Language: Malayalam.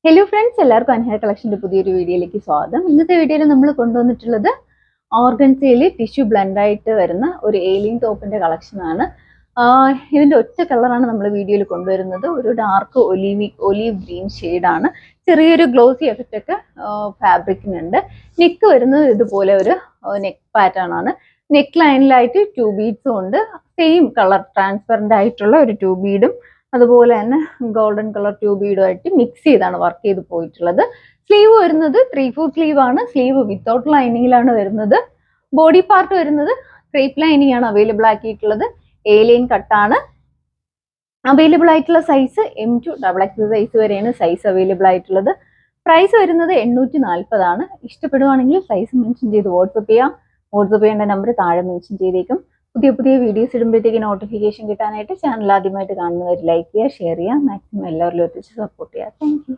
ഹലോ ഫ്രണ്ട്സ്, എല്ലാവർക്കും അൻഹ കളക്ഷൻ്റെ പുതിയൊരു വീഡിയോയിലേക്ക് സ്വാഗതം. ഇന്നത്തെ വീഡിയോയിൽ നമ്മൾ കൊണ്ടുവന്നിട്ടുള്ളത് ഓർഗൻസയിൽ ടിഷ്യൂ ബ്ലെൻഡായിട്ട് വരുന്ന ഒരു ഏലിയൻ ടോപ്പിൻ്റെ കളക്ഷനാണ്. ഇതിൻ്റെ ഒറ്റ കളറാണ് നമ്മൾ വീഡിയോയിൽ കൊണ്ടുവരുന്നത്. ഒരു ഡാർക്ക് ഒലീവ് ഗ്രീൻ ഷെയ്ഡാണ്. ചെറിയൊരു ഗ്ലോസി എഫക്റ്റ് ഒക്കെ ഫാബ്രിക്കിനുണ്ട്. നെക്ക് വരുന്നത് ഇതുപോലെ ഒരു നെക്ക് പാറ്റേൺ ആണ്. നെക്ക് ലൈനിലായിട്ട് 2 ബീഡ്സും ഉണ്ട്. സെയിം കളർ ട്രാൻസ്പെറൻ്റ് ആയിട്ടുള്ള ഒരു 2 ബീഡും അതുപോലെ തന്നെ ഗോൾഡൻ കളർ 2 ബീഡുമായിട്ട് മിക്സ് ചെയ്താണ് വർക്ക് ചെയ്ത് പോയിട്ടുള്ളത്. സ്ലീവ് വരുന്നത് 3/4 സ്ലീവ് ആണ്. സ്ലീവ് വിത്തൗട്ട് ലൈനിങ്ങിലാണ് വരുന്നത്. ബോഡി പാർട്ട് വരുന്നത് ക്രേപ്പ് ലൈനിങ് ആണ് അവൈലബിൾ ആക്കിയിട്ടുള്ളത്. ഏലിയൻ കട്ടാണ്. അവൈലബിൾ ആയിട്ടുള്ള size M to XXL size വരെയാണ് സൈസ് അവൈലബിൾ ആയിട്ടുള്ളത്. പ്രൈസ് വരുന്നത് 840 ആണ്. ഇഷ്ടപ്പെടുവാണെങ്കിൽ സൈസ് മെൻഷൻ ചെയ്ത് വാട്സപ്പ് ചെയ്യാം. വാട്സപ്പ് ചെയ്യേണ്ട നമ്പർ താഴെ മെൻഷൻ ചെയ്തേക്കും. പുതിയ വീഡിയോസ് ഇടുമ്പോഴത്തേക്ക് നോട്ടിഫിക്കേഷൻ കിട്ടാനായിട്ട് ചാനൽ ആദ്യമായിട്ട് കാണുന്നവർ ലൈക്ക് ചെയ്യുക, ഷെയർ ചെയ്യുക, മാക്സിമം എല്ലാവരിലും എത്തിച്ച് സപ്പോർട്ട് ചെയ്യുക. Thank you.